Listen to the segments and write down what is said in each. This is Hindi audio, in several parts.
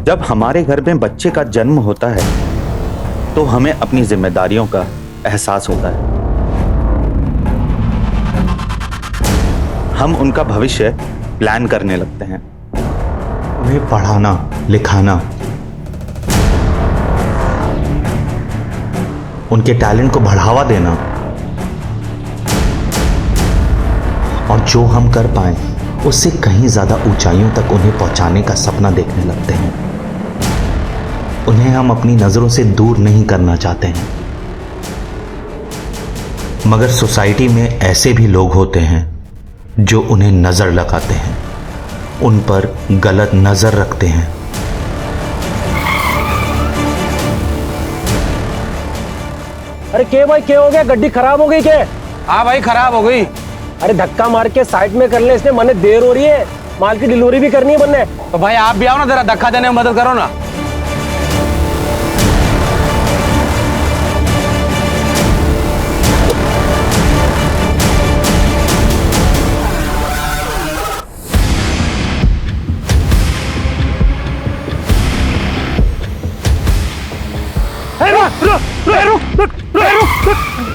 जब हमारे घर में बच्चे का जन्म होता है तो हमें अपनी जिम्मेदारियों का एहसास होता है। हम उनका भविष्य प्लान करने लगते हैं, उन्हें पढ़ाना लिखाना, उनके टैलेंट को बढ़ावा देना, और जो हम कर पाए उससे कहीं ज्यादा ऊंचाइयों तक उन्हें पहुंचाने का सपना देखने लगते हैं। उन्हें हम अपनी नजरों से दूर नहीं करना चाहते हैं, मगर सोसाइटी में ऐसे भी लोग होते हैं जो उन्हें नजर लगाते हैं, उन पर गलत नजर रखते हैं। अरे क्या भाई, क्या हो गया? गड्डी खराब हो गई क्या? हाँ भाई खराब हो गई। अरे धक्का मार के साइड में कर ले, इसने मने देर हो रही है, माल की डिलीवरी भी करनी है बनने। तो भाई आप भी आओ ना, जरा धक्का देने में मदद करो ना।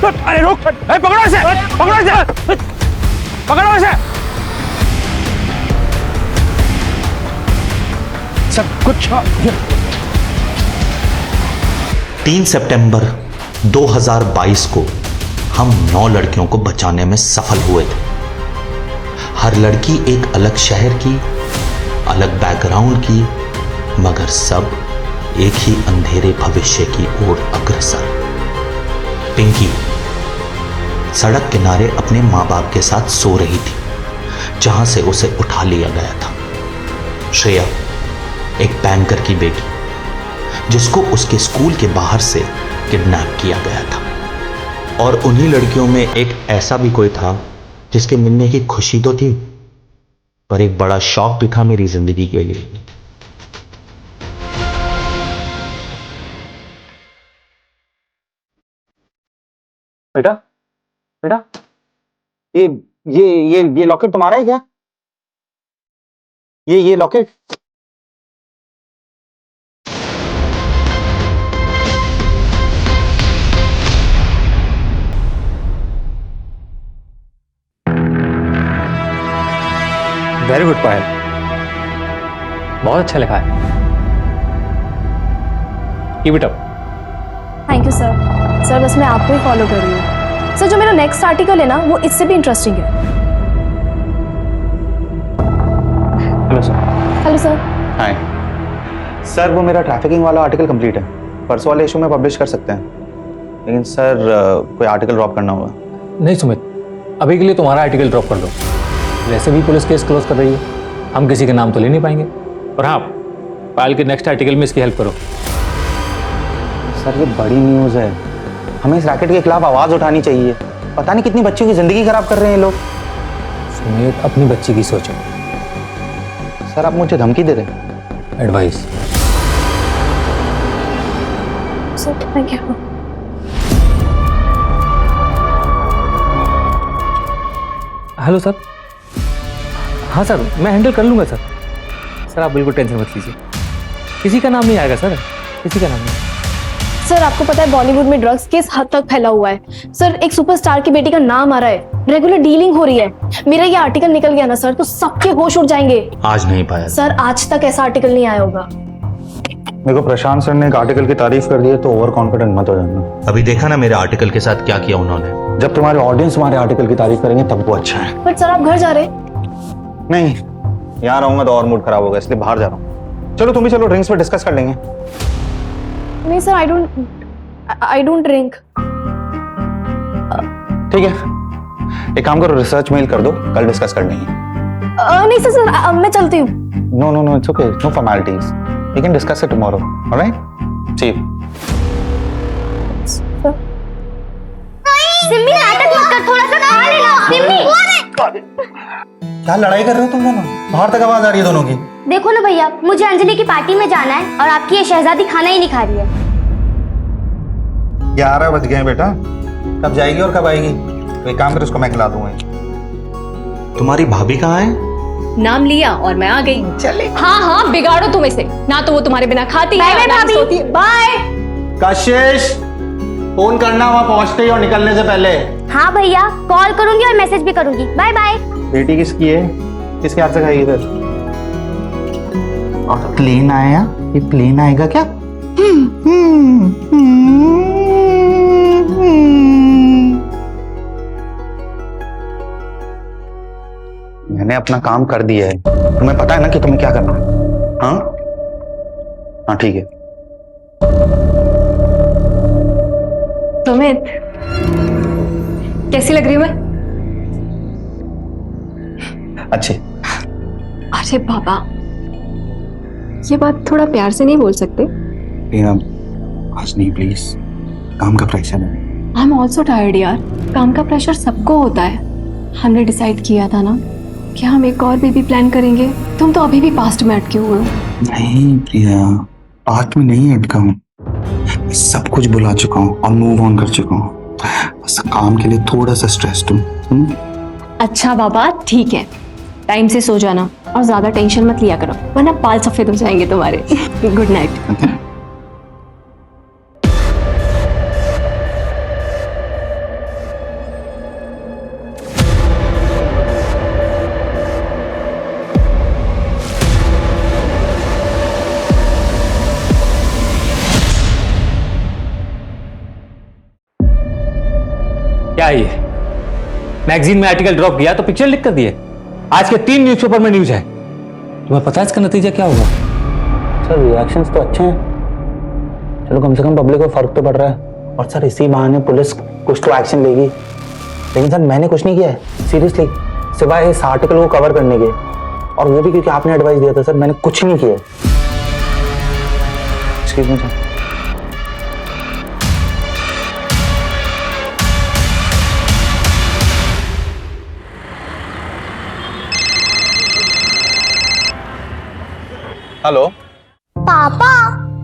अरे रुक, पकड़ो इसे, पकड़ो इसे, पकड़ो इसे। सब कुछ 3 सितंबर 2022 को हम 9 लड़कियों को बचाने में सफल हुए थे। हर लड़की एक अलग शहर की, अलग बैकग्राउंड की, मगर सब एक ही अंधेरे भविष्य की ओर अग्रसर। पिंकी सड़क किनारे अपने मां बाप के साथ सो रही थी, जहां से उसे उठा लिया गया था। श्रेया एक बैंकर की बेटी, जिसको उसके स्कूल के बाहर से किडनैप किया गया था। और उन्हीं लड़कियों में एक ऐसा भी कोई था जिसके मिलने की खुशी तो थी, पर एक बड़ा शौक भी था मेरी जिंदगी के लिए। बेटा बेटा, ये लॉकेट तुम्हारा है क्या? ये लॉकेट? वेरी गुड पायल, बहुत अच्छा लिखा है। Keep it up. Thank you sir. Sir बस मैं आपको ही फॉलो कर रही हूँ। सर जो मेरा नेक्स्ट आर्टिकल है ना, वो इससे भी इंटरेस्टिंग है। Hello sir. Hello sir. Hi sir, वो मेरा ट्रैफिकिंग वाला आर्टिकल कंप्लीट है, परसों वाले इशू में पब्लिश कर सकते हैं, लेकिन सर कोई आर्टिकल ड्रॉप करना होगा। नहीं सुमित, अभी के लिए तुम्हारा आर्टिकल ड्रॉप कर दो। वैसे भी पुलिस केस क्लोज कर रही है, हम किसी के नाम तो ले नहीं पाएंगे। और हाँ, पायल के नेक्स्ट आर्टिकल में इसकी हेल्प करो। सर ये बड़ी न्यूज़ है, हमें इस रैकेट के खिलाफ आवाज़ उठानी चाहिए। पता नहीं कितनी बच्चियों की जिंदगी खराब कर रहे हैं ये लोग। सुमित, अपनी बच्ची की सोचो। सर आप मुझे धमकी दे रहे हैं? Advice. Sir thank you. Hello sir. हाँ सर, मैं हैंडल कर लूँगा सर। सर आप बिल्कुल टेंशन मत लीजिए, किसी का नाम नहीं आएगा सर, किसी का नाम नहीं। सर आपको पता है बॉलीवुड में ड्रग्स केस हद तक फैला हुआ है सर। एक सुपरस्टार की बेटी का नाम आ रहा है, रेगुलर डीलिंग हो रही है। मेरा ये आर्टिकल निकल गया ना सर, तो सबके होश उड़ जाएंगे। आज नहीं पाया सर, आज तक ऐसा आर्टिकल नहीं आया होगा। मेरे को प्रशांत सर ने एक आर्टिकल की तारीफ कर दी है, तो ओवर कॉन्फिडेंट मत हो जाना। अभी देखा ना मेरे आर्टिकल के साथ क्या किया उन्होंने। जब तुम्हारे ऑडियंस तुम्हारे आर्टिकल की तारीफ करेंगे तब वो अच्छा है। बट सर आप घर जा रहे? नहीं, यहाँ रहूंगा तो और मूड खराब होगा, इसलिए बाहर जा रहा हूँ। चलो तुम भी चलो, ड्रिंक्स पे डिस्कस कर लेंगे। नहीं सर, आई डोंट ड्रिंक। ठीक है, एक काम करो, रिसर्च मेल कर दो, कल डिस्कस कर लेंगे। नहीं सर, मैं चलती हूँ। No it's okay, no formalities, we can discuss it tomorrow, alright? See you. Simmi नाटक मत कर, थोड़ा सा खा लेना। सिम्मी क्या लड़ाई कर रहे हो तुम दोनों? बाहर तक आवाज आ रही है दोनों की। देखो ना भैया, मुझे अंजलि की पार्टी में जाना है और आपकी ये शहजादी खाना ही नहीं खा रही है। 11 बज गए बेटा, कब जाएगी और कब आएगी? तो एक काम कर, उसको मैं खिला दूंगा। तुम्हारी भाभी कहाँ है? नाम लिया और मैं आ गई। चले। हाँ हाँ, बिगाड़ो तुम इसे, ना तो वो तुम्हारे बिना खाती है, बाय ना ही भाभी। सोती है। बाय। कशिश, फोन करना वहां पहुंचते ही और निकलने से पहले। हाँ भैया, कॉल करूंगी और मैसेज भी करूंगी। Bye bye. बेटी किसकी है? किसके हाथ से खाएगी फिर? और प्लेन आया? ये प्लेन आएगा क्या? मैंने अपना काम कर दिया है, तुम्हें पता है ना कि तुम्हें क्या करना है? हाँ हाँ ठीक है। सुमित, कैसी लग रही हूँ मैं? अच्छे। अरे बाबा, ये बात थोड़ा प्यार से नहीं बोल सकते? आज नहीं प्लीज, काम का प्रेशर है। आई एम ऑल्सो टायर्ड यार। काम का प्रेशर सबको होता है। हमने डिसाइड किया था ना कि हम एक और बेबी प्लान करेंगे। तुम तो अभी भी पास्ट में अटके हुए हो। नहीं प्रिया, पास्ट में नहीं अटका हूँ, सब कुछ भुला चुका हूँ और मूव ऑन कर चुका हूँ। बस काम के लिए थोड़ा सा स्ट्रेस्ड हूँ। अच्छा बाबा, ठीक है, टाइम से सो जाना और ज्यादा टेंशन मत लिया करो, वरना बाल सफेद हो जाएंगे तुम्हारे। Good night. क्या है ये? मैगजीन में आर्टिकल ड्रॉप किया तो पिक्चर लिख कर दिए। आज के 3 न्यूज़पेपर में न्यूज है। तुम्हें पता है इसका नतीजा क्या होगा? सर रिएक्शंस तो अच्छे हैं, चलो कम से कम पब्लिक को फर्क तो पड़ रहा है। और सर इसी बहाने पुलिस कुछ तो एक्शन लेगी। लेकिन सर मैंने कुछ नहीं किया है सीरियसली, सिवाय इस आर्टिकल को कवर करने के, और वो भी क्योंकि आपने एडवाइस दिया था। सर मैंने कुछ नहीं किया। Excuse me sir. हेलो पापा,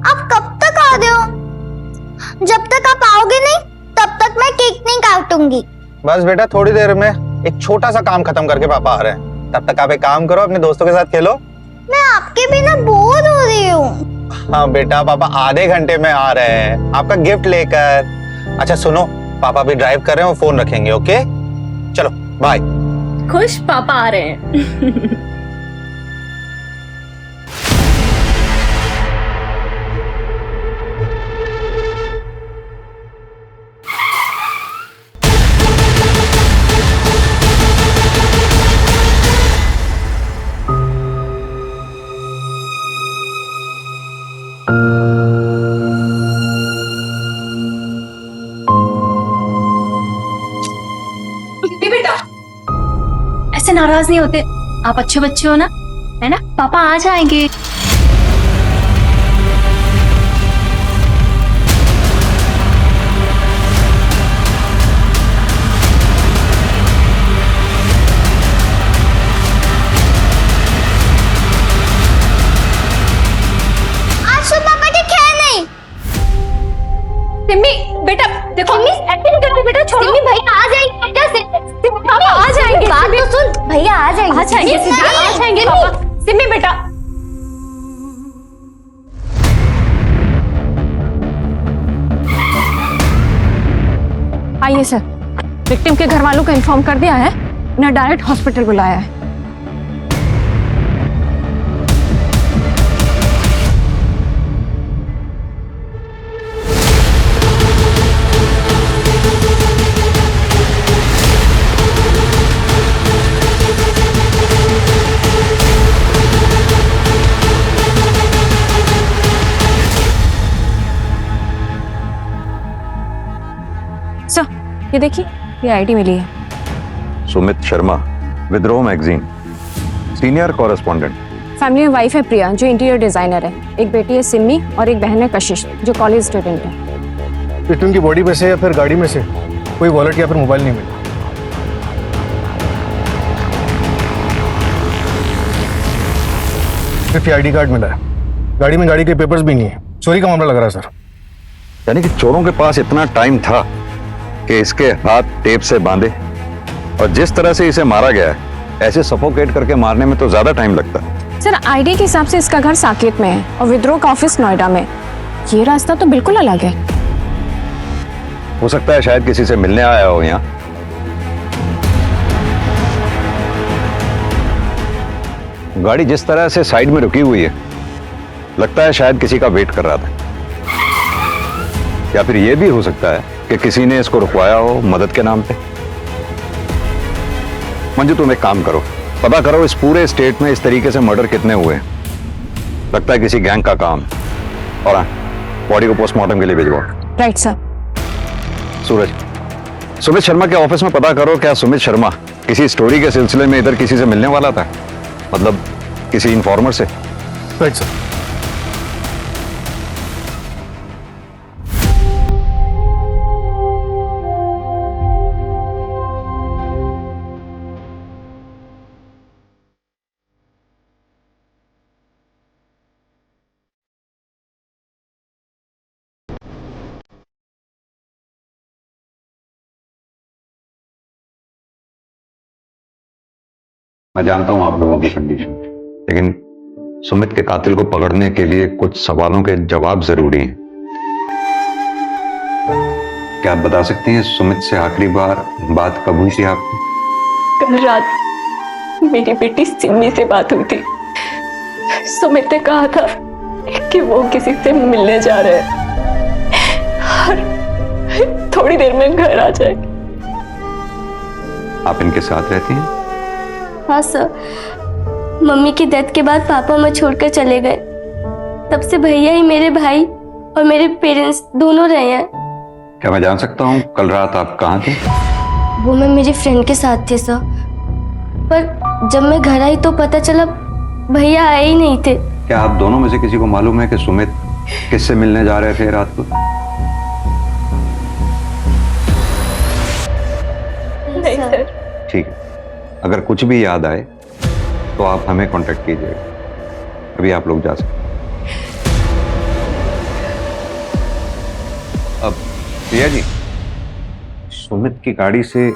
आप कब तक आ रहे हो? जब तक आप आओगे नहीं तब तक मैं केक नहीं काटूंगी। बस बेटा थोड़ी देर में एक छोटा सा काम खत्म करके पापा आ रहे हैं, तब तक आप एक काम करो, अपने दोस्तों के साथ खेलो। मैं आपके बिना बोर हो रही हूँ। हाँ बेटा, पापा आधे घंटे में आ रहे हैं आपका गिफ्ट लेकर। अच्छा सुनो, पापा भी ड्राइव कर रहे हैं, वो फोन रखेंगे। ओके चलो बाय। खुश पापा आ रहे हैं। बेटा, ऐसे नाराज नहीं होते, आप अच्छे बच्चे हो ना, है ना? पापा आ जाएंगे। आज तो पापा के ख्याल नहीं। सिम्मी बेटा देखो, एक्टिंग करते बेटा, छोड़ो। सिम्मी भैया आ जाएंगे। पापा आ जाएंगे। बात तो सुन, भैया आ जाएंगे। आ जाएंगे सिम्मी, आ जाएंगे पापा। सिम्मी बेटा, आइए सर। विक्टिम के घर वालों को इन्फॉर्म कर दिया है, ना डायरेक्ट हॉस्पिटल बुलाया है। सर ये देखिए, ये आईडी मिली है। सुमित शर्मा, विद्रोह मैगजीन, सीनियर कॉरेस्पॉन्डेंट। फैमिली में वाइफ है प्रिया, जो इंटीरियर डिजाइनर है। एक बेटी है सिम्मी और एक बहन है कशिश, जो कॉलेज स्टूडेंट है। विक्टिम की बॉडी में से या फिर गाड़ी में से कोई वॉलेट या फिर मोबाइल नहीं मिला। सिर्फ आईडी कार्ड मिला है, गाड़ी में गाड़ी के पेपर्स भी नहीं है। चोरी का मामला लग रहा है सर। यानी कि चोरों के पास इतना टाइम था कि इसके हाथ टेप से बांधे और जिस तरह से इसे मारा गया है ऐसे सफोकेट करके मारने में तो ज्यादा टाइम लगता है। सर आईडी के हिसाब से इसका घर साकेत में है और विद्रोह का ऑफिस नोएडा में। ये रास्ता तो बिल्कुल अलग है। हो सकता है शायद किसी से मिलने आया हो यहाँ। गाड़ी जिस तरह से साइड में रुकी हुई है, लगता है शायद किसी का वेट कर रहा था। या फिर यह भी हो सकता है कि किसी ने इसको रुकवाया हो मदद के नाम पे। मंजू तुम एक काम करो, पता करो इस पूरे स्टेट में इस तरीके से मर्डर कितने हुए हैं। लगता है किसी गैंग का काम। और हाँ, बॉडी को पोस्टमार्टम के लिए भिजवाओ। Right sir. सूरज, सुमित शर्मा के ऑफिस में पता करो क्या सुमित शर्मा किसी स्टोरी के सिलसिले में इधर किसी से मिलने वाला था, मतलब किसी इन्फॉर्मर से। Right sir. मैं जानता हूं आप लोगों की कंडीशन, लेकिन सुमित के कातिल को पकड़ने के लिए कुछ सवालों के जवाब जरूरी हैं। क्या आप बता सकती हैं सुमित से आखिरी बार बात कब हुई थी आपकी? कल रात मेरी बेटी सिमी से बात हुई थी। सुमित ने कहा था कि वो किसी से मिलने जा रहे हैं और थोड़ी देर में घर आ जाए। आप इनके साथ रहती हैं? हाँ सर, मम्मी की डेथ के बाद पापा मैं छोड़कर चले गए। तब से भैया ही मेरे भाई और मेरे पेरेंट्स दोनों रहे हैं। क्या मैं जान सकता हूं कल रात आप कहाँ थे? वो मैं मेरी फ्रेंड के साथ थे सर, पर जब मैं घर आई तो पता चला भैया आए ही नहीं थे। क्या आप दोनों में से किसी को मालूम है कि सुमित किससे मिलने जा रहे थे रात को? नहीं सर। ठीक है, अगर कुछ भी याद आए तो आप हमें कांटेक्ट कीजिएगा। अभी आप लोग जा सकते हैं। अब प्रिया जी, सुमित की गाड़ी से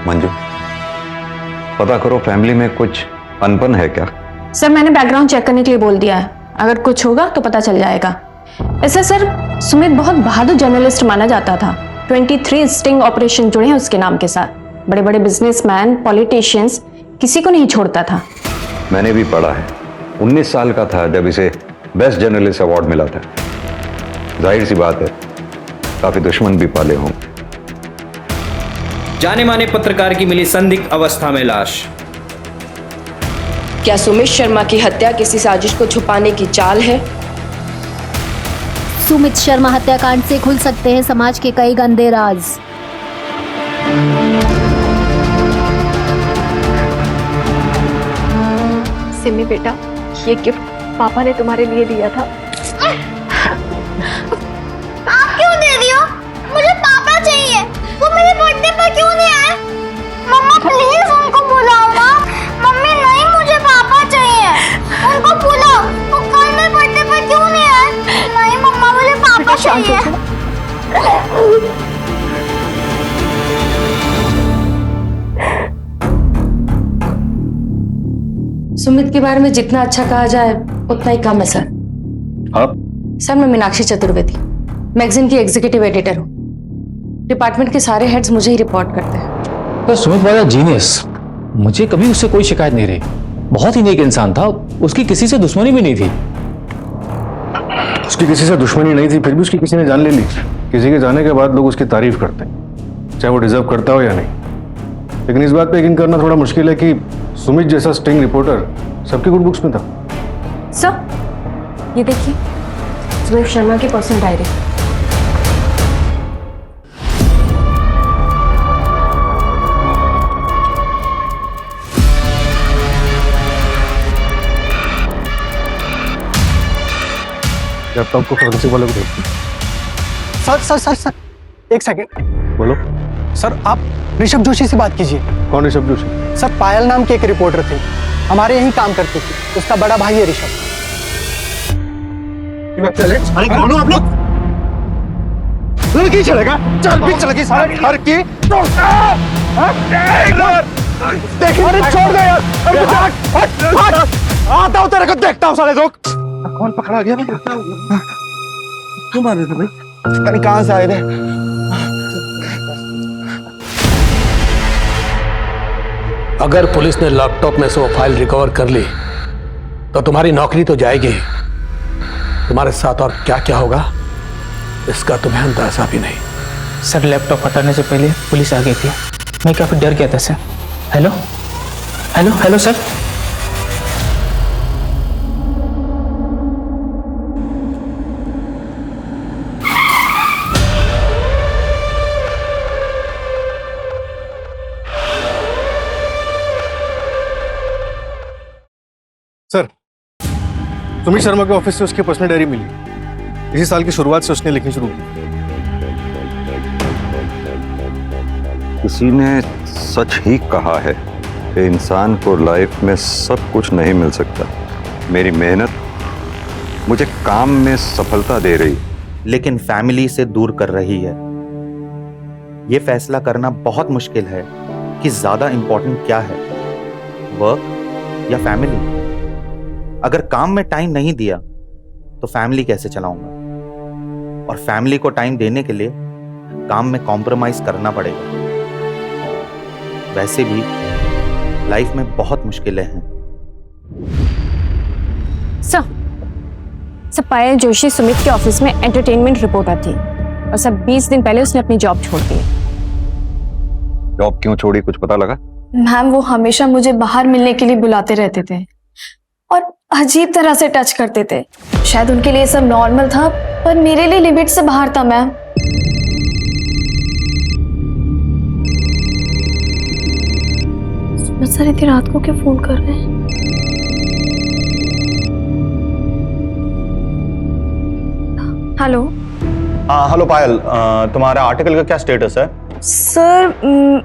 मंजू, पता करो फैमिली में कुछ अनबन है क्या? सर मैंने बैकग्राउंड चेक करने के लिए बोल दिया है, अगर कुछ होगा तो पता चल जाएगा। ऐसे सर सुमित बहुत बहादुर जर्नलिस्ट माना जाता था। 23 स्टिंग ऑपरेशन जुड़े हैं उसके नाम के साथ। बड़े बड़े बिजनेसमैन, पॉलिटिशियंस, किसी को नहीं छोड़ता था। मैंने भी पढ़ा है। 19 साल का था जब इसे बेस्ट जर्नलिस्ट अवार्ड मिला था। जाहिर सी बात है काफी दुश्मन भी पाले हों। जाने माने पत्रकार की मिली संदिग्ध अवस्था में लाश। क्या सुमित शर्मा की हत्या किसी साजिश को छुपाने की चाल है? सुमित शर्मा हत्याकांड से खुल सकते हैं समाज के कई गंदे राज। सिमी बेटा, ये गिफ्ट पापा ने तुम्हारे लिए दिया था। आप क्यों दे रही हो? मुझे पापा चाहिए। वो मेरे बर्थडे पर क्यों नहीं आए? मम्मा प्लीज उनको बुलाओ ना। मम्मी नहीं, मुझे पापा चाहिए। उनको बुलाओ। वो कल मेरे बर्थडे पर क्यों नहीं आए? नहीं मम्मा, मुझे पापा चाहिए। सुमित के बारे में जितना अच्छा कहा जाए उतना ही कम है सर। आप? सर मैं मीनाक्षी चतुर्वेदी, मैगजीन की एग्जीक्यूटिव एडिटर हूँ। डिपार्टमेंट के सारे हेड्स मुझे ही रिपोर्ट करते हैं। तो सुमित वाला जीनियस, मुझे कभी उससे कोई शिकायत नहीं रही। बहुत ही नेक इंसान था, उसकी किसी से दुश्मनी भी नहीं थी। उसकी किसी से दुश्मनी नहीं थी, फिर भी उसकी किसी ने जान ले ली। किसी के जाने के बाद लोग उसकी तारीफ करते हैं, चाहे वो डिजर्व करता हो या नहीं। लेकिन इस बात पे यकीन करना थोड़ा मुश्किल है कि सुमित जैसा स्टिंग रिपोर्टर सबकी गुड बुक्स में था। सर ये देखिए, सुमित शर्मा की पर्सनल डायरी। लैपटॉप को फोरेंसिक वाले को भेज। सर एक सेकंड। बोलो। सर आप ऋषभ जोशी से बात कीजिए। कौन ऋषभ जोशी? सर पायल नाम के एक रिपोर्टर थे, हमारे यहीं काम करते थे, उसका बड़ा भाई है ऋषभ। अरे कौन हो आप लोग? लड़की चलेगा? चल भी चलेगी सारे घर की। देखिए, अरे छोड़ दे यार। अरे आता हूँ तेरे को, देखता हूँ साले लोग। कौन पकड़ा गया? क्यों मार रहे थे भाई? कहीं कहाँ से आए थे? अगर पुलिस ने लैपटॉप में से वो फाइल रिकवर कर ली तो तुम्हारी नौकरी तो जाएगी, तुम्हारे साथ और क्या क्या होगा इसका तुम्हें अंदाजा भी नहीं। सर लैपटॉप हटाने से पहले पुलिस आ गई थी, मैं काफी डर गया था sir. Hello hello hello sir. Sir, Sumit Sharma के ऑफिस से उसकी पर्सनल डायरी मिली। इसी साल की शुरुआत से उसने लिखनी शुरू की। किसी ने सच ही कहा है कि इंसान को लाइफ में सब कुछ नहीं मिल सकता। मेरी मेहनत मुझे काम में सफलता दे रही, लेकिन फैमिली से दूर कर रही है। यह फैसला करना बहुत मुश्किल है कि ज्यादा इंपॉर्टेंट क्या है, वर्क या फैमिली। अगर काम में टाइम नहीं दिया तो फैमिली कैसे चलाऊंगा, और फैमिली को टाइम देने के लिए काम में कॉम्प्रोमाइज करना पड़ेगा। वैसे भी लाइफ में बहुत मुश्किलें हैं। सर पायल जोशी सुमित के ऑफिस में एंटरटेनमेंट रिपोर्टर थी और सर 20 दिन पहले उसने अपनी जॉब छोड़ दी। जॉब क्यों छोड़ी, कुछ पता लगा? मैम वो हमेशा मुझे बाहर मिलने के लिए बुलाते रहते थे और अजीब तरह से टच करते थे। शायद उनके लिए सब नॉर्मल था, पर मेरे लिए लिमिट से बाहर था मैम। सर इतनी रात को क्यों फोन कर रहे हैं? हेलो। हेलो पायल, तुम्हारा आर्टिकल का क्या स्टेटस है? सर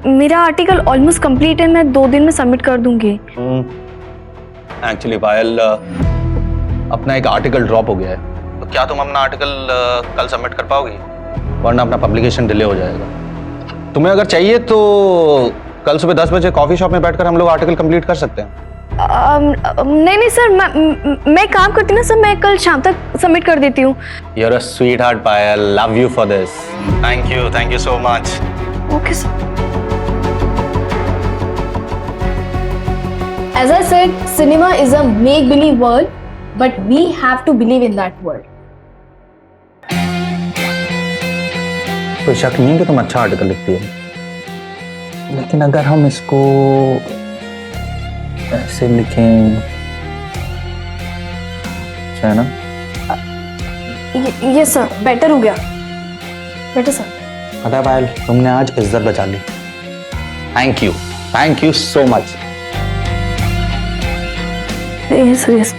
मेरा आर्टिकल ऑलमोस्ट कंप्लीट है, मैं 2 दिन में सबमिट कर दूंगी। एक्चुअली पायल, अपना एक आर्टिकल ड्रॉप हो गया है, तो क्या तुम अपना आर्टिकल कल सबमिट कर पाओगी? वरना अपना पब्लिकेशन डिले हो जाएगा। तुम्हें अगर चाहिए तो कल सुबह 10 बजे कॉफी शॉप में बैठकर हम लोग आर्टिकल कंप्लीट कर सकते हैं। नहीं सर, मैं काम करती ना सर, मैं कल शाम तक सबमिट कर देती हूँ। You're a sweetheart Payal, love you for this. Thank you so much. Okay sir. As I said, cinema is a make-believe world, but we have to believe in that world. कोई शक नहीं है कि तुम अच्छा आर्टिकल लिखती हो, लेकिन अगर हम इसको ऐसे लिखें, है ना? ये सर बेटर हो गया। Better sir. पता है पायल, तुमने आज इज्जत बचा ली। Thank you so much. Yes yes.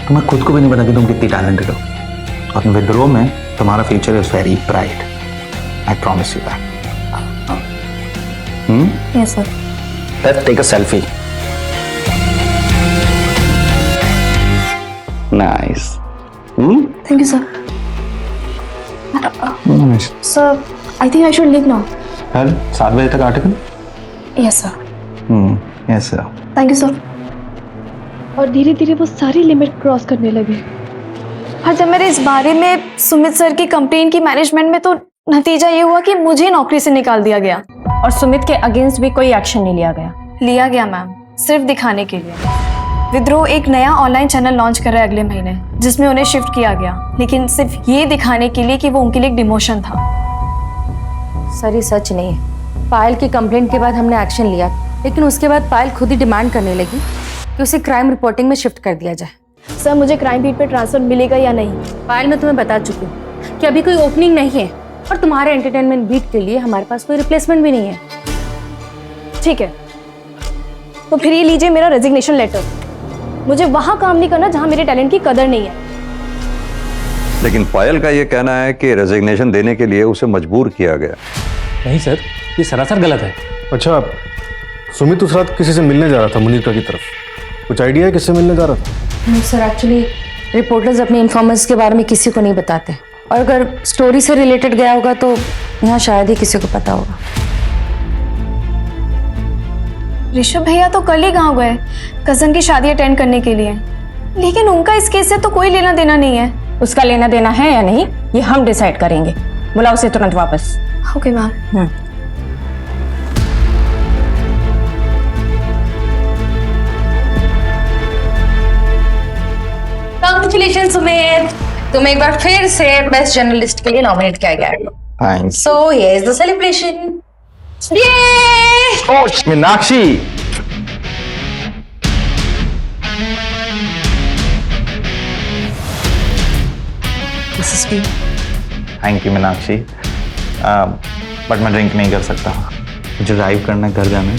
तुम्हें खुद को भी नहीं पता कि तुम कितनी टैलेंटेड हो, और विद्रोह में तुम्हारा future is very bright. I promise you that. Yes sir. Let's take a selfie. Nice. Thank you sir. Sir, I think I should leave now. कल 7 बजे तक article? Yes sir. Yes sir. Thank you sir. और धीरे धीरे वो सारी लिमिट क्रॉस करने लगे। और जब मैंने इस बारे में सुमित सर की कंप्लेन की मैनेजमेंट में, तो नतीजा ये हुआ कि मुझे नौकरी से निकाल दिया गया। और सुमित के अगेंस्ट भी कोई एक्शन नहीं लिया गया। लिया गया मैम, सिर्फ दिखाने के लिए। विद्रोह एक नया ऑनलाइन चैनल लॉन्च कर रहा है अगले महीने, जिसमें उन्हें शिफ्ट किया गया, लेकिन सिर्फ ये दिखाने के लिए कि वो उनके लिए एक डिमोशन था। सर ये सच नहीं है। पायल की कंप्लेंट के बाद हमने एक्शन लिया, लेकिन उसके बाद पायल खुद ही डिमांड करने लगी कि उसे क्राइम रिपोर्टिंग में शिफ्ट कर दिया जाए। सर मुझे क्राइम बीट पे ट्रांसफर मिलेगा या नहीं? पायल मैं तुम्हें बता चुकी हूँ कि अभी कोई ओपनिंग नहीं है, और तुम्हारे एंटरटेनमेंट बीट के लिए हमारे पास कोई रिप्लेसमेंट भी नहीं है। ठीक है, तो फिर ये लीजिए मेरा रेजिग्नेशन लेटर। मुझे वहां काम नहीं करना जहां मेरे टैलेंट की कदर नहीं है। लेकिन पायल का यह कहना है कि रेजिग्नेशन देने के लिए उसे मजबूर किया गया। नहीं सर, ये सरासर गलत है। अच्छा, सुमित उस रात किसी से मिलने जा रहा था मुनीर की तरफ, कुछ आइडिया है किससे मिलने जा रहा था? सर एक्चुअली रिपोर्टर्स अपने इन्फॉर्मर्स के बारे में किसी को नहीं बताते, और अगर स्टोरी से रिलेटेड गया होगा तो यहाँ शायद ही किसी को पता होगा। ऋषभ भैया तो कल ही गांव गए कजन की शादी अटेंड करने के लिए, लेकिन उनका इस केस से तो कोई लेना देना नहीं है। उसका लेना देना है या नहीं ये हम डिसाइड करेंगे। बुलाओ उसे तुरंत वापस। Okay ma'am. कांग्रेचुलेशन सुमित, तुम एक बार फिर से बेस्ट जर्नलिस्ट के लिए नॉमिनेट किया गया है। Thanks. So here is the celebration. Meenakshi, this is for thank you Meenakshi, but मैं ड्रिंक नहीं कर सकता, मुझे ड्राइव करना है, घर जाना है।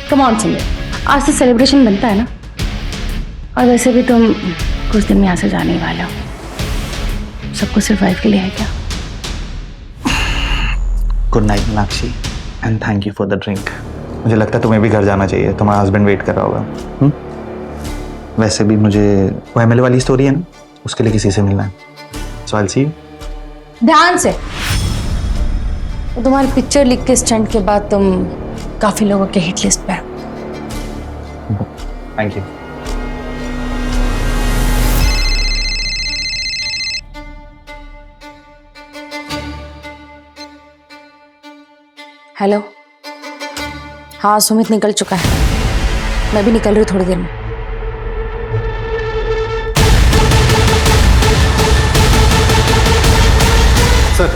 कम ऑन सुमित, आज से सेलिब्रेशन बनता है ना, और वैसे भी तुम कुछ दिन में यहाँ से जाने ही वाले हो, सबको सिर्फ वाइफ के लिए है क्या? Good night Meenakshi, and thank you for the drink. मुझे लगता है तुम्हें भी घर जाना चाहिए, तुम्हारा हस्बैंड वेट कर रहा होगा। वैसे भी मुझे वो एमएलए वाली स्टोरी है ना, उसके लिए किसी से मिलना है, सो आई विल सी यू। ध्यान से, तो तुम्हारी पिक्चर लिख के स्टंट के बाद तुम काफी लोगों के हिट लिस्ट पे हो। Thank you. हेलो, हाँ सुमित निकल चुका है, मैं भी निकल रही हूँ थोड़ी देर में। सर,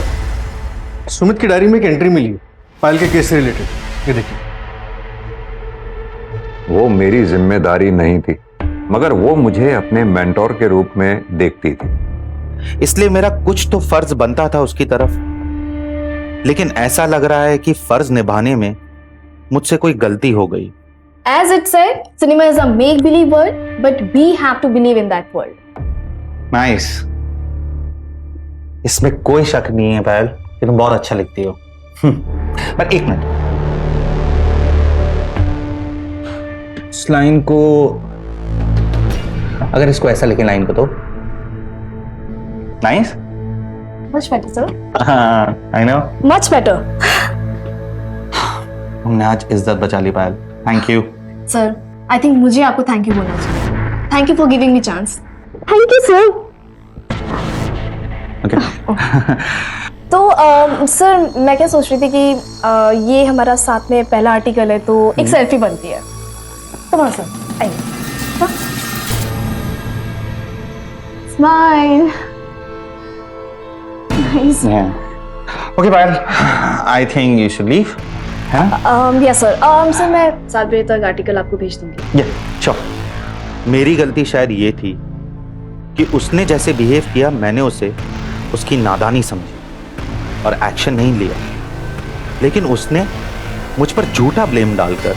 सुमित की डायरी में एक एंट्री मिली पायल के केस से रिलेटेड, ये देखिए। वो मेरी जिम्मेदारी नहीं थी, मगर वो मुझे अपने मेंटोर के रूप में देखती थी, इसलिए मेरा कुछ तो फर्ज बनता था उसकी तरफ। लेकिन ऐसा लग रहा है कि फर्ज निभाने में मुझसे कोई गलती हो गई। As it said, cinema is a make-believe world, but we have to believe in that world. Nice, इसमें कोई शक नहीं है पायल कि तुम बहुत अच्छा लिखती हो। पर एक मिनट, इस लाइन को, अगर इसको ऐसा लिखे लाइन को तो नाइस। Much better, sir. हाँ, I know. Much better. हमने आज इज्जत बचा ली Payal, thank you. Sir, I think मुझे आपको थैंक यू बोलना चाहिए। Thank you for giving me chance. Thank you, sir. Okay. तो सर मैं क्या सोच रही थी कि ये हमारा साथ में पहला आर्टिकल है, तो एक सेल्फी बनती है। तो सर आइए। Smile. Nice. Okay Payal, I think you should leave. Yes sir. Sir मैं 7 बजे तक आर्टिकल आपको भेज दूंगी। श्योर। मेरी गलती शायद ये थी कि उसने जैसे बिहेव किया, मैंने उसे उसकी नादानी समझी और एक्शन नहीं लिया, लेकिन उसने मुझ पर झूठा ब्लेम डालकर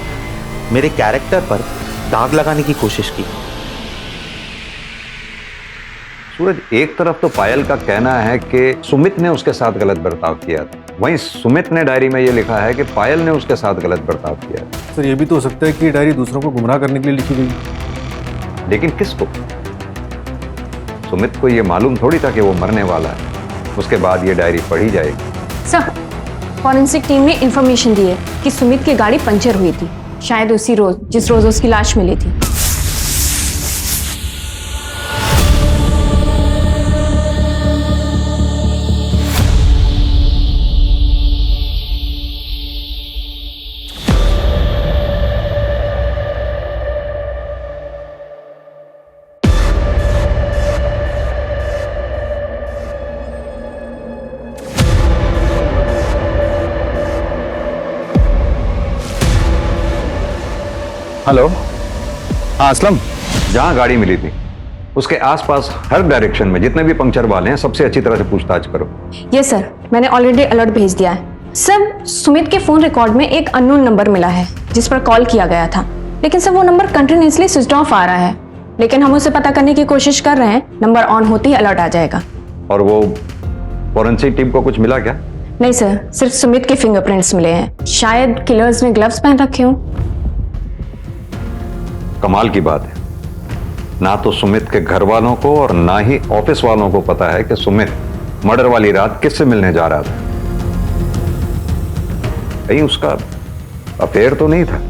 मेरे कैरेक्टर पर दाग लगाने की कोशिश की। सूरज, एक तरफ तो पायल का कहना है कि सुमित ने उसके साथ गलत बर्ताव किया था, वहीं सुमित ने डायरी में ये लिखा है कि पायल ने उसके साथ गलत बर्ताव किया है। सर, ये भी तो हो सकता है कि डायरी दूसरों को गुमराह करने के लिए लिखी गई। लेकिन किसको? सुमित को ये मालूम थोड़ी था कि वो मरने वाला है, उसके बाद ये डायरी पढ़ी जाएगी। सर, फॉरेंसिक टीम ने इंफॉर्मेशन दी है कि सुमित की गाड़ी पंचर हुई थी, शायद उसी रोज जिस रोज उसकी लाश मिली थी। हेलो, हाँ असलम, जहाँ गाड़ी मिली थी उसके आसपास हर डायरेक्शन में जितने भी पंक्चर वाले हैं सबसे अच्छी तरह से पूछताछ करो। यस सर, मैंने ऑलरेडी अलर्ट भेज दिया है। सर, सुमित के फोन रिकॉर्ड में एक अननोन नंबर मिला है जिस पर कॉल किया गया था, लेकिन सर वो नंबर कंटिन्यूसली स्विच ऑफ आ रहा है, लेकिन हम उसे पता करने की कोशिश कर रहे हैं। नंबर ऑन होते ही अलर्ट आ जाएगा। और वो फॉरेंसिक टीम को कुछ मिला क्या? नहीं सर, सिर्फ सुमित के फिंगरप्रिंट्स मिले हैं। शायद किलर्स ने ग्लव्स पहन रखे हों। कमाल की बात है, ना तो सुमित के घर वालों को और ना ही ऑफिस वालों को पता है कि सुमित मर्डर वाली रात किससे मिलने जा रहा था। कहीं उसका अफेयर तो नहीं था?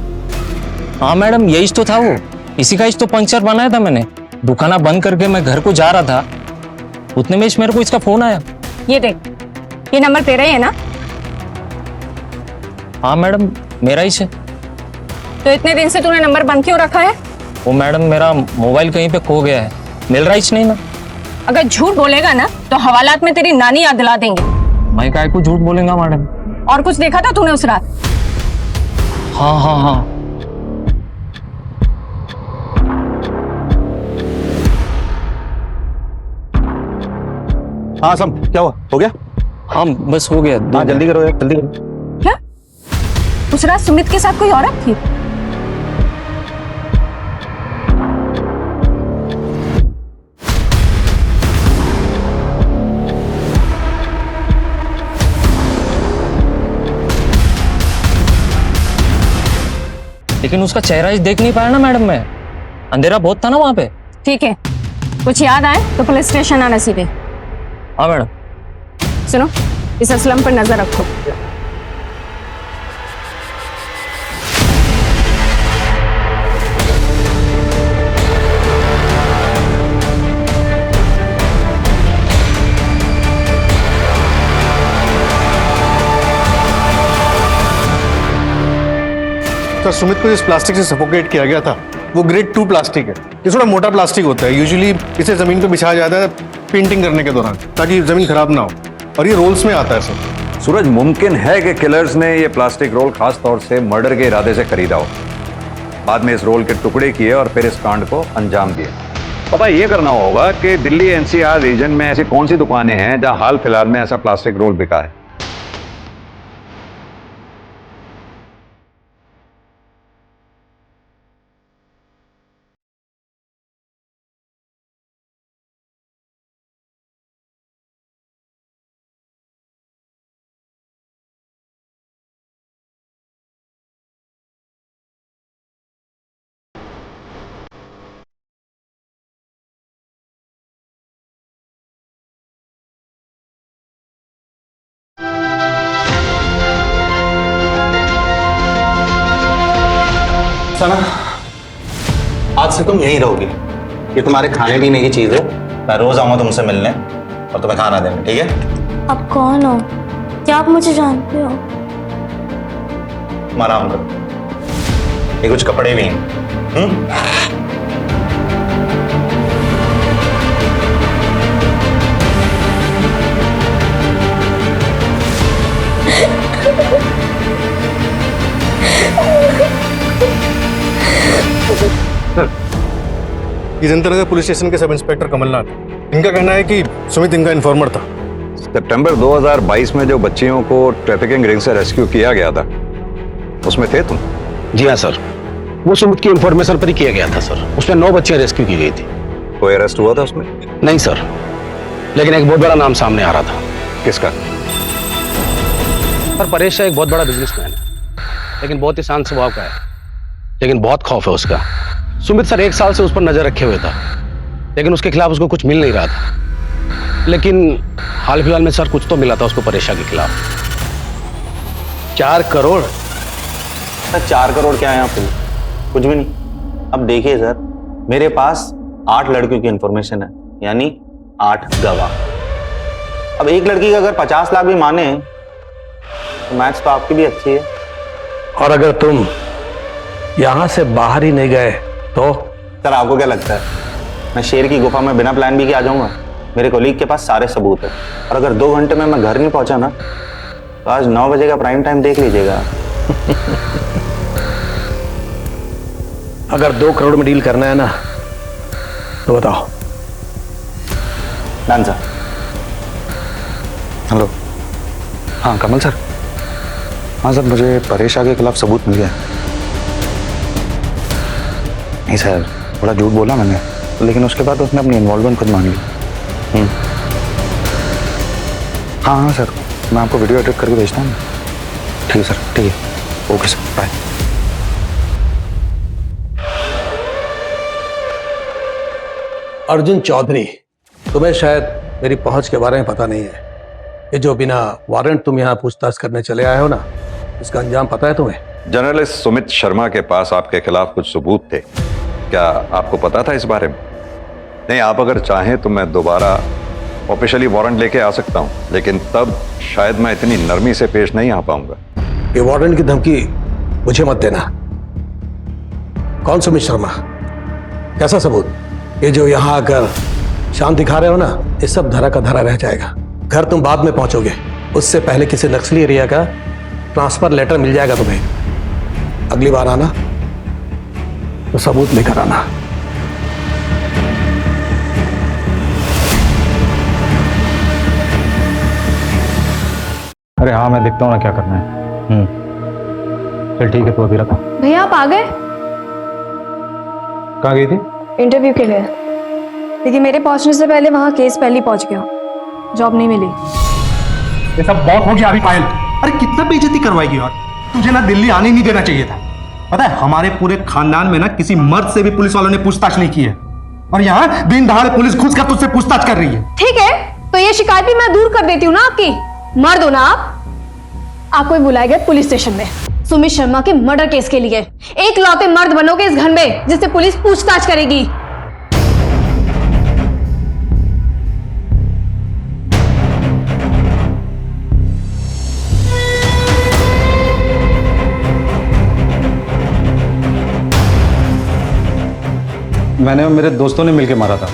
हाँ मैडम, यही तो था वो। इसी का तो पंक्चर बनाया था मैंने। दुकाना बंद करके मैं घर को जा रहा था, उतने में मेरे को इसका फोन आया। ये देख, ये नंबर तेरा ही है ना? हाँ मैडम, मेरा ही है। तो इतने दिन से तूने नंबर बंद क्यों रखा है? वो मैडम, मेरा मोबाइल कहीं पे खो गया है, मिल रहा ही नहीं ना। अगर झूठ बोलेगा ना तो हवालात में तेरी नानी याद दिला देंगे। मैं काय को झूठ बोलेगा मैडम? और कुछ देखा था तूने उस रात? हाँ हाँ हाँ। हाँ सम, क्या हुआ? हो गया? हाँ बस हो गया। हाँ जल्दी करो यार, जल्दी करो। क्या उस रात सुमित के साथ कोई औरत थी? लेकिन उसका चेहरा ही देख नहीं पाया ना मैडम मैं, अंधेरा बहुत था ना वहां पे। ठीक है, कुछ याद आए तो पुलिस स्टेशन आना सीधे। हाँ मैडम। सुनो, इस असलम पर नजर रखो। सर, सुमित को जिस प्लास्टिक से सफोकेट किया गया था वो ग्रेड 2 प्लास्टिक है। ये थोड़ा मोटा प्लास्टिक होता है। यूजुअली इसे जमीन पे बिछाया जाता है पेंटिंग करने के दौरान, ताकि जमीन खराब ना हो, और ये रोल्स में आता है सर। सूरज, मुमकिन है कि किलर्स ने ये प्लास्टिक रोल खास तौर से मर्डर के इरादे से खरीदा हो, बाद में इस रोल के टुकड़े किए और फिर इस कांड को अंजाम दिया। पता ये करना होगा कि दिल्ली एनसीआर रीजन में ऐसी कौन सी दुकानें हैं जहां हाल फिलहाल में ऐसा प्लास्टिक रोल बिका है। सना, आज से तुम यहीं रहोगी। ये तुम्हारे खाने पीने की चीज है। मैं रोज आऊंगा तुमसे मिलने और तुम्हें खाना देने, ठीक है? आप कौन हो? क्या आप मुझे जानते हो? तुम आराम करो, ये कुछ कपड़े भी हैं। ये जनता पुलिस स्टेशन के सब इंस्पेक्टर कमलनाथ, इनका कहना है कि सुमित इनका इन्फॉर्मर था। सितंबर 2022 में जो बच्चियों को ट्रैफिकिंग रिंग से रेस्क्यू किया गया था, उसमें थे तुम? जी हाँ सर, वो सुमित की इंफॉर्मेशन पर ही किया गया था सर। उसमें 9 बच्चियां रेस्क्यू की गई थी। कोई अरेस्ट हुआ था उसमें? नहीं सर, लेकिन एक बहुत बड़ा नाम सामने आ रहा था। किसका? सर, परेश एक बहुत बड़ा बिजनेसमैन है, लेकिन बहुत ही शांत स्वभाव का है, लेकिन बहुत खौफ है उसका। सुमित सर 1 साल से उस पर नजर रखे हुए था, लेकिन उसके खिलाफ उसको कुछ मिल नहीं रहा था। लेकिन हाल फिलहाल में सर कुछ तो मिला था उसको परेशा के खिलाफ। 4 करोड़। सर 4 करोड़ क्या है यहाँ पे? कुछ भी नहीं। अब देखिए सर, मेरे पास 8 लड़कियों की इंफॉर्मेशन है, यानी 8 गवाह। अब एक लड़की का अगर 50 लाख भी माने तो मैथ्स तो आपकी भी अच्छी है। और अगर तुम यहां से बाहर ही नहीं गए तो? सर आपको क्या लगता है मैं शेर की गुफा में बिना प्लान बी के आ जाऊंगा? मेरे कोलीग के पास सारे सबूत है, और अगर 2 घंटे में मैं घर नहीं पहुंचा ना तो आज 9 बजे का प्राइम टाइम देख लीजिएगा। अगर 2 करोड़ में डील करना है ना तो बताओ। Done sir. हेलो, हाँ कमल सर। हाँ सर, मुझे परेश के खिलाफ सबूत मिल गया। नहीं सर, थोड़ा झूठ बोला मैंने, लेकिन उसके बाद उसने अपनी इन्वॉल्वमेंट खुद मान ली। हाँ हाँ सर, मैं आपको वीडियो एडिट करके भेजता हूँ। ठीक है सर, ठीक है, okay sir, bye. Arjun Chaudhary, तुम्हें शायद मेरी पहुंच के बारे में पता नहीं है। ये जो बिना वारंट तुम यहाँ पूछताछ करने चले आए हो ना, इसका अंजाम पता है तुम्हें? जर्नलिस्ट सुमित शर्मा के पास आपके खिलाफ कुछ सबूत थे, क्या आपको पता था इस बारे में? नहीं, आप अगर चाहें तो मैं दोबारा ऑफिशियली वारंट लेके आ सकता हूं, लेकिन तब शायद मैं इतनी नरमी से पेश नहीं आ पाऊंगा। ये वारंट की धमकी मुझे मत देना। कौन सुमित शर्मा? कैसा सबूत? ये जो यहाँ आकर शांत दिखा रहे हो ना, ये सब धरा का धरा रह जाएगा। घर तुम बाद में पहुंचोगे, उससे पहले किसी नक्सली एरिया का ट्रांसफर लेटर मिल जाएगा तुम्हें। अगली बार आना तो सबूत लेकर आना। अरे हाँ, मैं देखता हूँ ना क्या करना है। चल ठीक है, तू अभी रखा। भैया आप आ गए? कहाँ गई थी? इंटरव्यू के लिए, लेकिन मेरे पहुंचने से पहले वहां केस पहले पहुंच गया, जॉब नहीं मिली। ये सब बहुत हो गया अभी पायल। अरे कितना बेइज्जती करवाएगी यार, तुझे ना दिल्ली आने नहीं देना चाहिए था। पता है हमारे पूरे खानदान में ना किसी मर्द से भी पुलिस वालों ने पूछताछ नहीं की है, और यहाँ दिन दहाड़े पुलिस घुस कर तुझसे पूछताछ कर रही है। ठीक है, तो ये शिकायत भी मैं दूर कर देती हूँ ना आपकी। मर्द हो ना आप। आपको बुलाए गए पुलिस स्टेशन में सुमित शर्मा के मर्डर केस के लिए। एक लौते मर्द बनोगे इस घर में जिससे पुलिस पूछताछ करेगी। मैंने और मेरे दोस्तों ने मिलकर मारा था।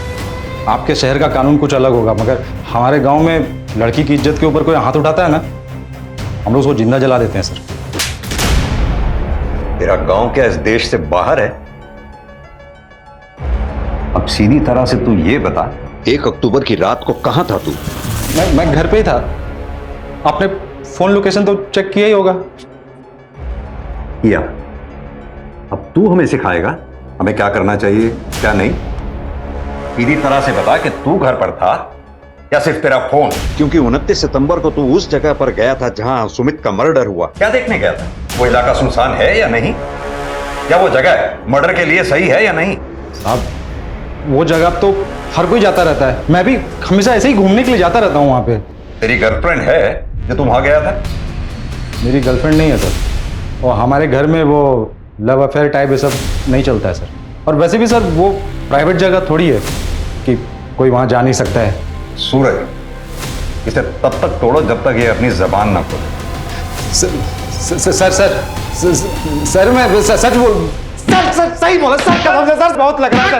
आपके शहर का कानून कुछ अलग होगा, मगर हमारे गांव में लड़की की इज्जत के ऊपर कोई हाथ उठाता है ना, हम लोग उसको जिंदा जला देते हैं सर। तेरा गांव क्या इस देश से बाहर है? अब सीधी तरह से तू ये बता, 1 अक्टूबर की रात को कहां था तू? मैं घर पे ही था। आपने फोन लोकेशन तो चेक किया ही होगा। किया। अब तू हमें सिखाएगा हमें क्या करना चाहिए क्या नहीं? सीधी तरह से बता कि तू घर पर था या सिर्फ तेरा फोन? क्योंकि 29 सितंबर को तू उस जगह पर गया था जहां सुमित का मर्डर हुआ। क्या देखने गया था? वो इलाका सुनसान है या नहीं? क्या वो जगह मर्डर के लिए सही है या नहीं? साहब, वो जगह तो हर कोई जाता रहता है। मैं भी हमेशा ऐसे ही घूमने के लिए जाता रहता हूँ वहां पे। तेरी गर्लफ्रेंड है जो तुम वहां गया था? मेरी गर्लफ्रेंड नहीं है सर, और हमारे घर में वो लव अफेयर टाइप ये सब नहीं चलता है सर। और वैसे भी सर वो प्राइवेट जगह थोड़ी है कि कोई वहां जा नहीं सकता है। सूरज, इसे तब तक तोड़ो जब तक ये अपनी जबान ना खोले। सर मैं सच बोल सर सही बोला सर, कसम से सर, बहुत लग रहा है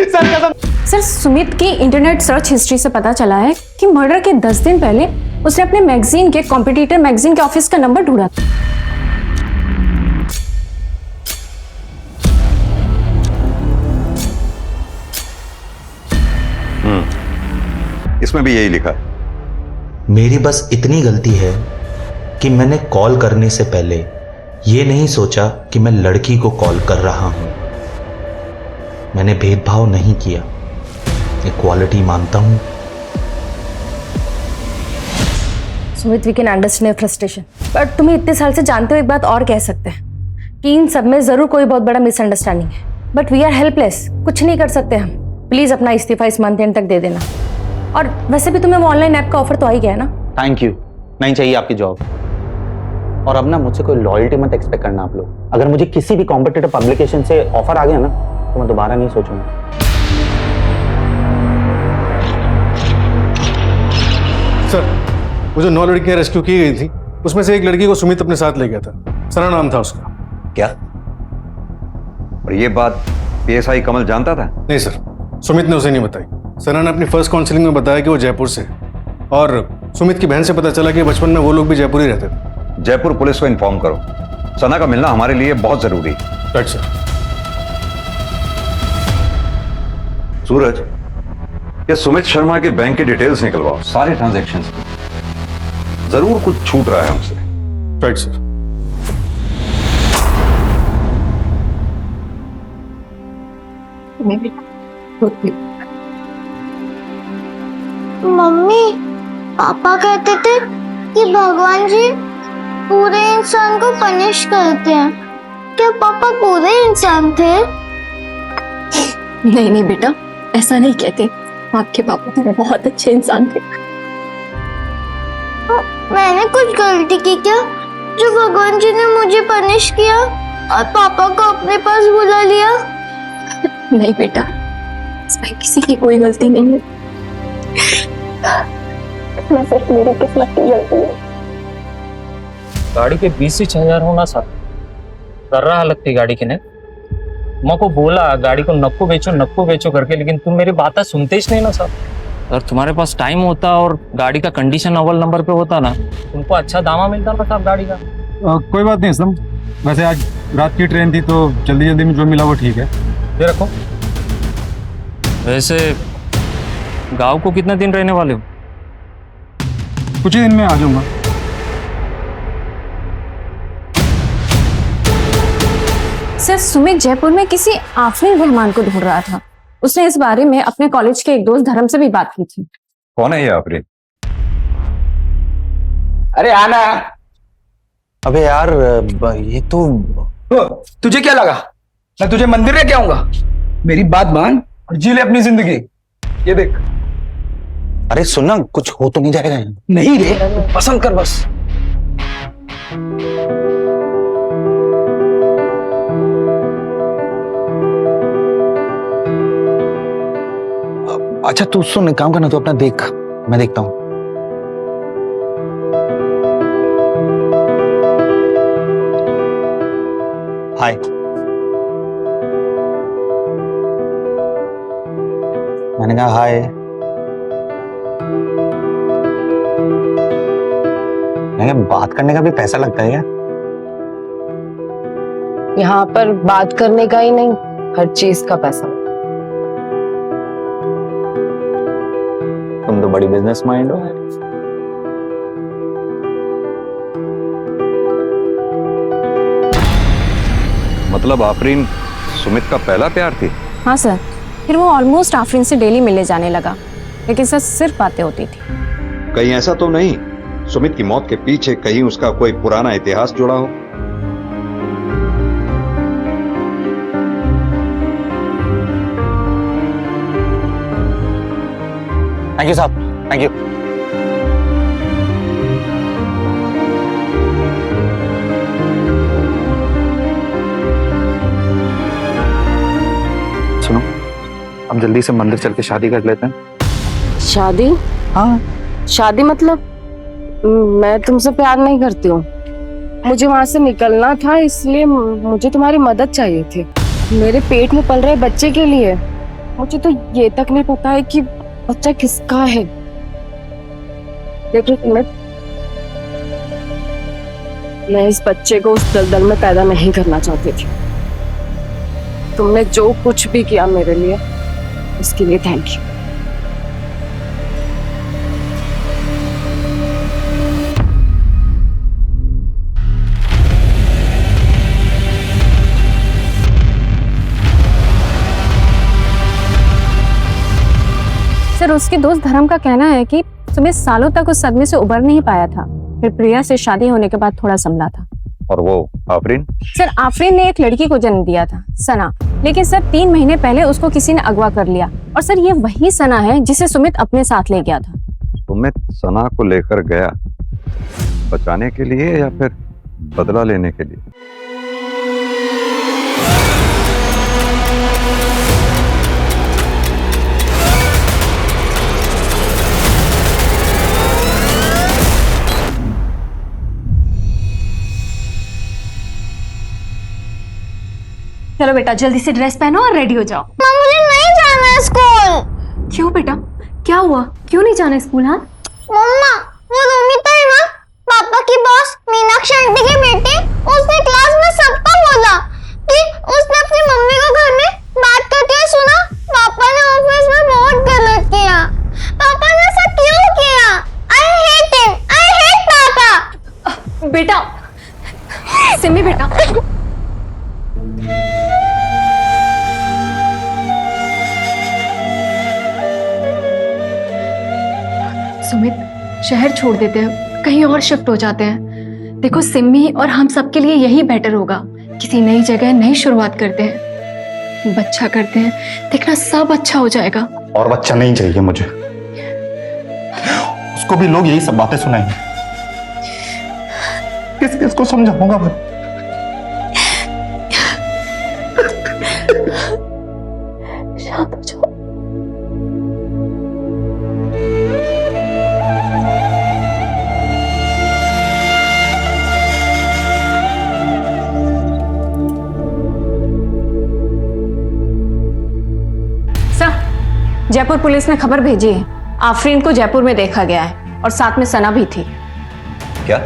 सर कसम। सर, सुमित की इंटरनेट सर्च हिस्ट्री से पता चला है कि मर्डर के 10 दिन पहले उसने अपने मैगजीन के कॉम्पिटिटर मैगजीन के ऑफिस का नंबर ढूंढा था। इसमें भी यही लिखा है। मेरी बस इतनी गलती है कि मैंने कॉल करने से पहले ये नहीं सोचा कि मैं लड़की को कॉल कर रहा हूं। मैंने भेदभाव नहीं किया, इक्वालिटी मानता हूं। Sumit, we can understand your frustration, but तुम्हें इतने साल से जानते हो एक बात और कह सकते हैं कि इन सब में जरूर कोई बहुत बड़ा मिसअंडरस्टैंडिंग है, बट वी आर हेल्पलेस, कुछ नहीं कर सकते हम। प्लीज अपना इस्तीफा इस मंथ एंड तक दे देना। और वैसे भी तुम्हें वो ऑनलाइन ऐप का ऑफर तो आ ही गया ना। थैंक यू, नहीं चाहिए आपकी जॉब। और अब ना मुझसे कोई लॉयल्टी मत एक्सपेक्ट करना आप लोग। अगर मुझे किसी भी कॉम्पिटिटिव पब्लिकेशन से ऑफर आ गया ना तो मैं दोबारा नहीं सोचूंगा। सर, वो जो 9 लड़कियां रेस्क्यू की गई थी उसमें से एक लड़की को सुमित अपने साथ ले गया था। सना नाम था उसका। क्या? और ये बात PSI कमल जानता था? नहीं सर, सुमित ने उसे नहीं बताई। सना ने अपनी फर्स्ट काउंसलिंग में बताया कि वो जयपुर से है, और सुमित की बहन से पता चला कि बचपन में वो लोग भी जयपुर ही रहते थे। जयपुर पुलिस को इन्फॉर्म करो, सना का मिलना हमारे लिए बहुत जरूरी है। Right sir. सूरज, ये सुमित शर्मा के बैंक की डिटेल्स निकलवाओ, सारे ट्रांजैक्शंस। जरूर कुछ छूट रहा है हमसे। Right sir. मम्मी, पापा कहते थे कि भगवान जी पूरे इंसान को पनिश करते हैं। क्या पापा पूरे इंसान थे? नहीं नहीं बेटा, ऐसा नहीं कहते। आपके पापा तो बहुत अच्छे इंसान थे। मैंने कुछ गलती की क्या जो भगवान जी ने मुझे पनिश किया और पापा को अपने पास बुला लिया? नहीं बेटा, इसमें किसी की कोई गलती नहीं है। मैं सिर्फ मेरी किस्मत की गलती है। गाड़ी के 20,000 होना सर कर रहा हालत थी गाड़ी की ने। माँ को बोला गाड़ी को नक्को बेचो करके, लेकिन तुम मेरी बात सुनते ही नहीं ना सर। अगर तुम्हारे पास टाइम होता और गाड़ी का कंडीशन अव्वल नंबर पे होता ना, तुमको अच्छा दामा मिलता ना साहब गाड़ी का। कोई बात नहीं असलम, वैसे आज रात की ट्रेन थी तो जल्दी जल्दी में जो मिला वो ठीक है। ये रखो। वैसे गांव को कितने दिन रहने वाले हो? कुछ ही दिन में आ जाऊंगा। सर, सुमित जयपुर में किसी आफरीन रहमान को ढूंढ रहा था। उसने इस बारे में अपने कॉलेज के एक दोस्त धर्म से भी बात की थी। कौन है ये आफरीन? अरे आना। अबे यार, ये तो तुझे क्या लगा मैं तुझे मंदिर लेके आऊंगा? मेरी बात मान और जी ले अपनी जिंदगी। ये देख। अरे सुनना, कुछ हो तो नहीं जाएगा? नहीं रे, पसंद कर बस। अच्छा तू सुन, एक काम करना, तू अपना देख, मैं देखता हूँ। हाय। मैंने कहा हाय। मैंने कहा बात करने का भी पैसा लगता है क्या? यहाँ पर बात करने का ही नहीं, हर चीज का पैसा। तुम तो बड़ी बिजनेस माइंड हो। मतलब आफरीन सुमित का पहला प्यार थी? हाँ सर, फिर वो ऑलमोस्ट आफरीन से डेली मिलने जाने लगा, लेकिन सर सिर्फ बातें होती थी। कहीं ऐसा तो नहीं सुमित की मौत के पीछे कहीं उसका कोई पुराना इतिहास जुड़ा हो? थैंक यू साहब, थैंक यू। सुनो, अब जल्दी से मंदिर चल के शादी कर लेते हैं। शादी? हाँ। शादी मतलब? मैं तुमसे प्यार नहीं करती हूँ। मुझे वहां से निकलना था, इसलिए मुझे तुम्हारी मदद चाहिए थी। मेरे पेट में पल रहे बच्चे के लिए। मुझे तो ये तक नहीं पता है कि बच्चा किसका है। देखो सुमित, मैं इस बच्चे को उस दलदल में पैदा नहीं करना चाहती थी। तुमने जो कुछ भी किया मेरे लिए, उसके लिए थैंक यू। सर, उसके दोस्त धर्म का कहना है कि सुमित सालों तक उस सदमे से उबर नहीं पाया था, फिर प्रिया से शादी होने के बाद थोड़ा संभला था। और वो आफरीन? सर, आफरीन ने एक लड़की को जन्म दिया था, सना, लेकिन सर 3 महीने पहले उसको किसी ने अगवा कर लिया। और सर ये वही सना है जिसे सुमित अपने साथ ले गया था। सुमित सना को लेकर गया बचाने के लिए या फिर बदला लेने के लिए? चलो बेटा, जल्दी से ड्रेस पहनो और रेडी हो जाओ। मुझे नहीं जाना है स्कूल। क्यों बेटा, क्या हुआ? क्यों नहीं जाना स्कूल? हाँ मम्मा, वो रोमिता है ना, पापा की बॉस मीनाक्षी आंटी की बेटी, उसने क्लास में सबको बोला कि उसने अपनी मम्मी को घर में बात करते हुए सुना। पापा ने ऑफिस में बहुत गलत किया। पापा ने ऐसा क्यों किया? I hate him, I hate पापा। बेटा, सिमी बेटा, सुमित, शहर छोड़ देते हैं, कहीं और शिफ्ट हो जाते हैं। देखो सिम्मी और हम सबके लिए यही बेटर होगा। किसी नई जगह नई शुरुआत करते हैं, बच्चा करते हैं, देखना सब अच्छा हो जाएगा। और बच्चा नहीं चाहिए मुझे, उसको भी लोग यही सब बातें सुनाएंगे। किस किस को समझाऊंगा मैं? शांत हो जाओ। जयपुर पुलिस ने खबर भेजी है, आफरीन को जयपुर में देखा गया है और साथ में सना भी थी। क्या?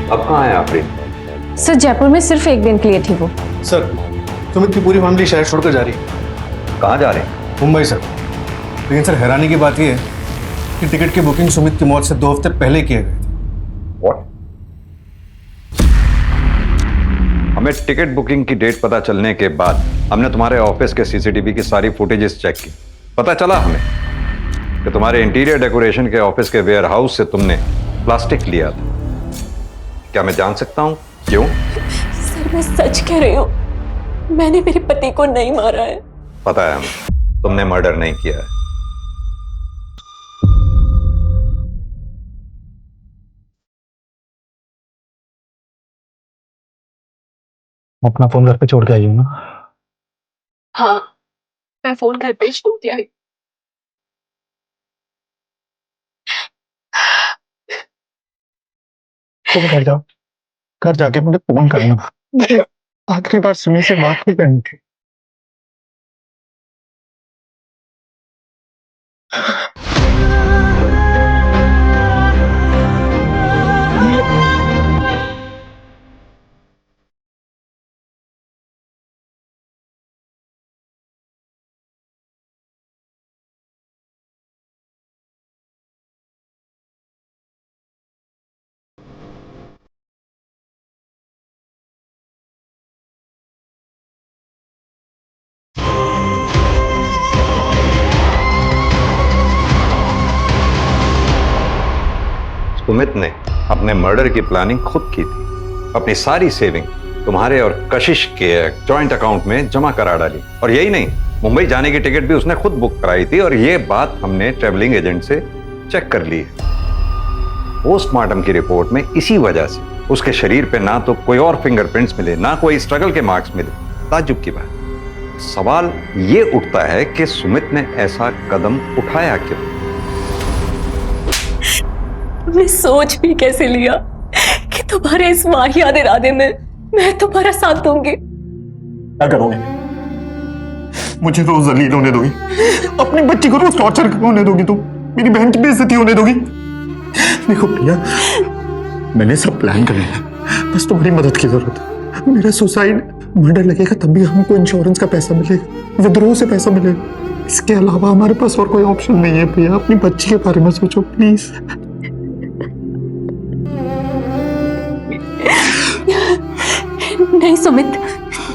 अब कहाँ है आफरीन? सर जयपुर में सिर्फ एक दिन के लिए थी वो। सर सुमित की पूरी फैमिली शहर छोड़कर जा रही है। कहाँ जा रहे हैं? मुंबई सर। लेकिन सर हैरानी की बात यह है कि टिकट की बुकिंग सुमित की मौत से 2 हफ्ते पहले किए गए थे। What? हमें टिकट बुकिंग की डेट पता चलने के बाद हमने तुम्हारे ऑफिस के सीसीटीवी की सारी फुटेजेस चेक की। पता चला हमें कि तुम्हारे इंटीरियर डेकोरेशन के ऑफिस के वेयर हाउस से तुमने प्लास्टिक लिया था। क्या मैं जान सकता हूं क्यों? सर मैं सच कह रही हूँ, मैंने मेरे पति को नहीं मारा है। पता है हमें, तुमने मर्डर नहीं किया है। अपना फोन घर पे छोड़ के आई हूँ ना। हाँ मैं फोन घर पे छोड़ के आई। तुम घर जाओ, घर जाके मुझे फोन करना। मुझे आखिरी बार सुमी से बात भी करनी थी। सुमित ने अपने मर्डर की प्लानिंग खुद की थी। अपनी सारी सेविंग तुम्हारे और कशिश के जॉइंट अकाउंट में जमा करा डाली। और यही नहीं, मुंबई जाने की टिकट भी उसने खुद बुक कराई थी। और ये बात हमने ट्रैवलिंग एजेंट से चेक कर ली है। पोस्टमार्टम की रिपोर्ट में इसी वजह से उसके शरीर पे ना तो कोई और फिंगरप्रिंट्स मिले, ना कोई स्ट्रगल के मार्क्स मिले। ताज्जुब की बात। सवाल ये उठता है कि सुमित ने ऐसा कदम उठाया क्यों? तुमने सोच भी कैसे लिया कि तुम्हारे इस वाहियात इरादे में मैं तुम्हारा साथ दूंगी? क्या करोगे? मुझे रोज जलील होने दोगी? अपनी बच्ची को रोज टॉर्चर होने दोगी? तुम मेरी बहन की बेइज्जती होने दोगी? देखो प्रिया, मैंने सब प्लान कर लिया, बस तुम्हारी मदद की जरूरत है। मेरा सुसाइड मर्डर लगेगा तब भी हमको इंश्योरेंस का पैसा मिलेगा, विद्रोह से पैसा मिलेगा। इसके अलावा हमारे पास और कोई ऑप्शन नहीं है। प्रिया अपनी बच्ची के बारे में सोचो प्लीज। नहीं सुमित,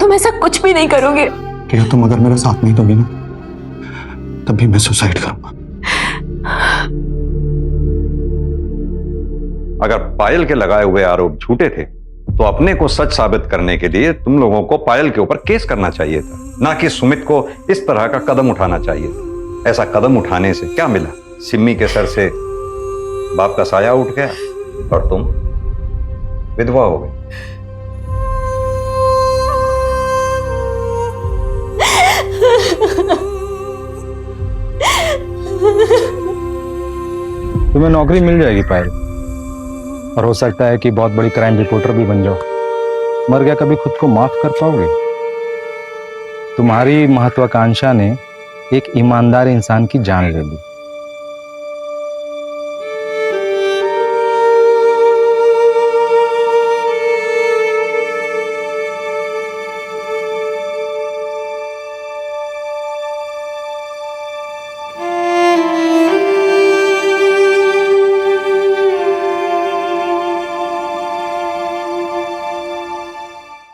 तुम ऐसा कुछ भी नहीं करोगे। प्रिया तुम अगर मेरा साथ नहीं दोगी ना, तब भी मैं सुसाइड करूंगा। अगर पायल के लगाए हुए आरोप झूठे थे तो अपने को सच साबित करने के लिए तुम लोगों को पायल के ऊपर केस करना चाहिए था, ना कि सुमित को इस तरह का कदम उठाना चाहिए था। ऐसा कदम उठाने से क्या मिला? सिम्मी के सर से बाप का साया उठ गया और तुम विधवा हो गई। तुम्हें नौकरी मिल जाएगी पायल, और हो सकता है कि बहुत बड़ी क्राइम रिपोर्टर भी बन जाओ। मर गया कभी खुद को माफ कर पाओगे? तुम्हारी महत्वाकांक्षा ने एक ईमानदार इंसान की जान ले ली।